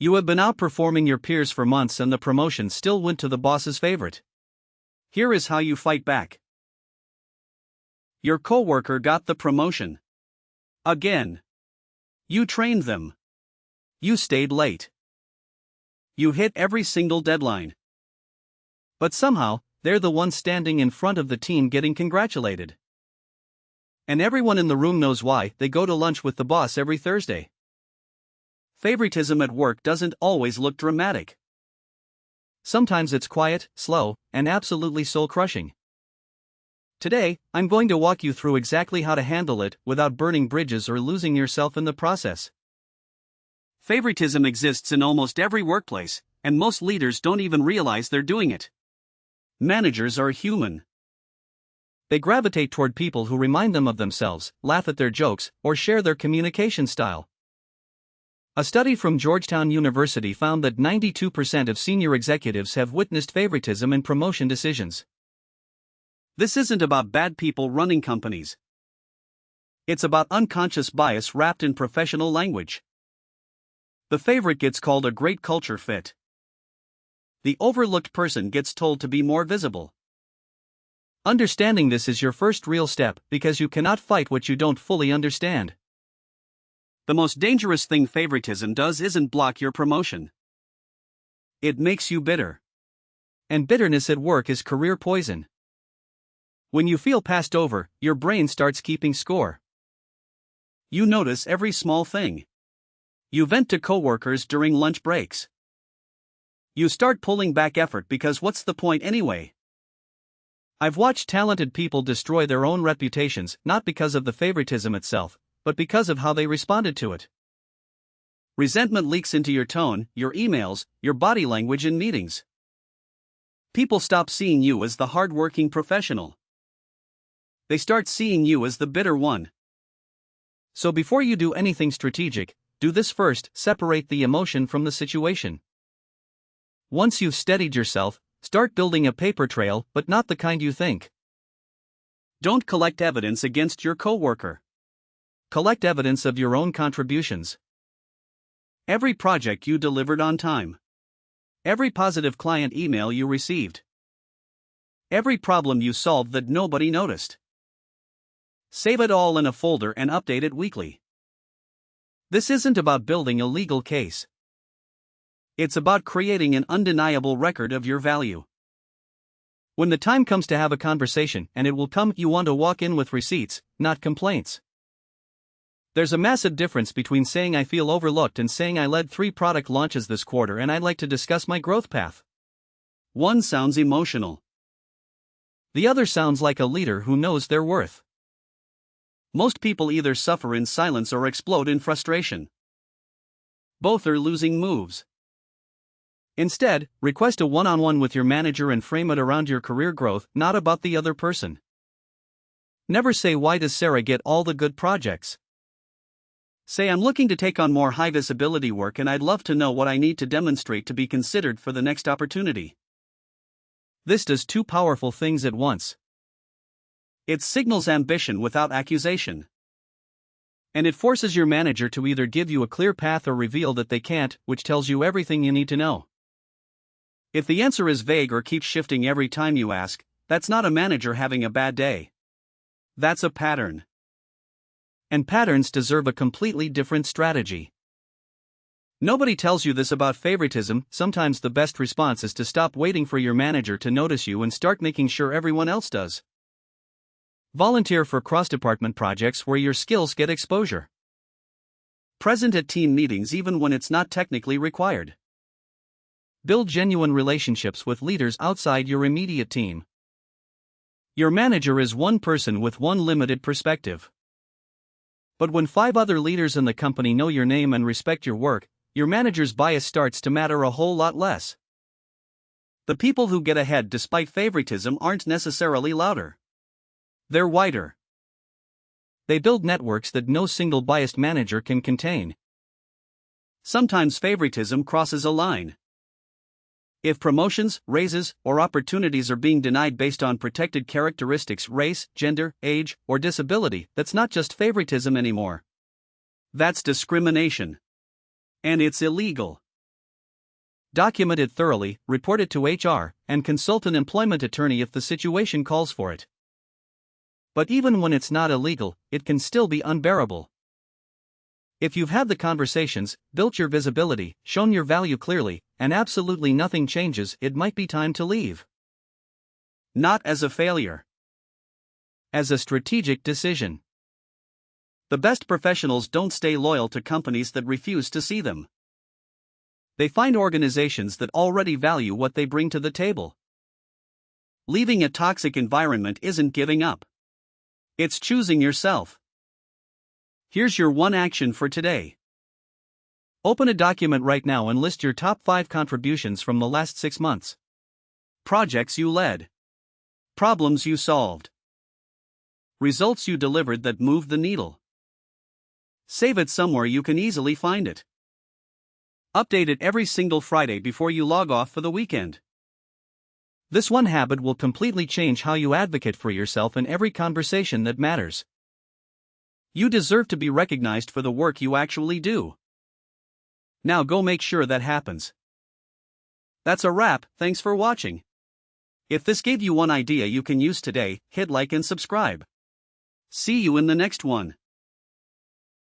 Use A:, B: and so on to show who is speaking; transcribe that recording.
A: You have been outperforming your peers for months and the promotion still went to the boss's favorite. Here is how you fight back. Your coworker got the promotion. Again. You trained them. You stayed late. You hit every single deadline. But somehow, they're the ones standing in front of the team getting congratulated. And everyone in the room knows why. They go to lunch with the boss every Thursday. Favoritism at work doesn't always look dramatic. Sometimes it's quiet, slow, and absolutely soul-crushing. Today, I'm going to walk you through exactly how to handle it without burning bridges or losing yourself in the process. Favoritism exists in almost every workplace, and most leaders don't even realize they're doing it. Managers are human. They gravitate toward people who remind them of themselves, laugh at their jokes, or share their communication style. A study from Georgetown University found that 92% of senior executives have witnessed favoritism in promotion decisions. This isn't about bad people running companies. It's about unconscious bias wrapped in professional language. The favorite gets called a great culture fit. The overlooked person gets told to be more visible. Understanding this is your first real step because you cannot fight what you don't fully understand. The most dangerous thing favoritism does isn't block your promotion. It makes you bitter. And bitterness at work is career poison. When you feel passed over, your brain starts keeping score. You notice every small thing. You vent to coworkers during lunch breaks. You start pulling back effort because what's the point anyway? I've watched talented people destroy their own reputations not because of the favoritism itself, but because of how they responded to it. Resentment leaks into your tone, your emails, your body language in meetings. People stop seeing you as the hard-working professional. They start seeing you as the bitter one. So before you do anything strategic, do this first: separate the emotion from the situation. Once you've steadied yourself, start building a paper trail, but not the kind you think. Don't collect evidence against your coworker. Collect evidence of your own contributions. Every project you delivered on time. Every positive client email you received. Every problem you solved that nobody noticed. Save it all in a folder and update it weekly. This isn't about building a legal case. It's about creating an undeniable record of your value. When the time comes to have a conversation, and it will come, you want to walk in with receipts, not complaints. There's a massive difference between saying I feel overlooked and saying I led 3 product launches this quarter and I'd like to discuss my growth path. One sounds emotional. The other sounds like a leader who knows their worth. Most people either suffer in silence or explode in frustration. Both are losing moves. Instead, request a one-on-one with your manager and frame it around your career growth, not about the other person. Never say, "Why does Sarah get all the good projects?" Say, "I'm looking to take on more high-visibility work and I'd love to know what I need to demonstrate to be considered for the next opportunity." This does 2 powerful things at once. It signals ambition without accusation. And it forces your manager to either give you a clear path or reveal that they can't, which tells you everything you need to know. If the answer is vague or keeps shifting every time you ask, that's not a manager having a bad day. That's a pattern. And patterns deserve a completely different strategy. Nobody tells you this about favoritism. Sometimes the best response is to stop waiting for your manager to notice you and start making sure everyone else does. Volunteer for cross-department projects where your skills get exposure. Present at team meetings even when it's not technically required. Build genuine relationships with leaders outside your immediate team. Your manager is one person with one limited perspective. But when 5 other leaders in the company know your name and respect your work, your manager's bias starts to matter a whole lot less. The people who get ahead despite favoritism aren't necessarily louder. They're wider. They build networks that no single biased manager can contain. Sometimes favoritism crosses a line. If promotions, raises, or opportunities are being denied based on protected characteristics, race, gender, age, or disability, that's not just favoritism anymore. That's discrimination. And it's illegal. Document it thoroughly, report it to HR, and consult an employment attorney if the situation calls for it. But even when it's not illegal, it can still be unbearable. If you've had the conversations, built your visibility, shown your value clearly, and absolutely nothing changes, it might be time to leave. Not as a failure. As a strategic decision. The best professionals don't stay loyal to companies that refuse to see them. They find organizations that already value what they bring to the table. Leaving a toxic environment isn't giving up. It's choosing yourself. Here's your one action for today. Open a document right now and list your top 5 contributions from the last 6 months. Projects you led. Problems you solved. Results you delivered that moved the needle. Save it somewhere you can easily find it. Update it every single Friday before you log off for the weekend. This one habit will completely change how you advocate for yourself in every conversation that matters. You deserve to be recognized for the work you actually do. Now go make sure that happens. That's a wrap, thanks for watching. If this gave you one idea you can use today, hit like and subscribe. See you in the next one.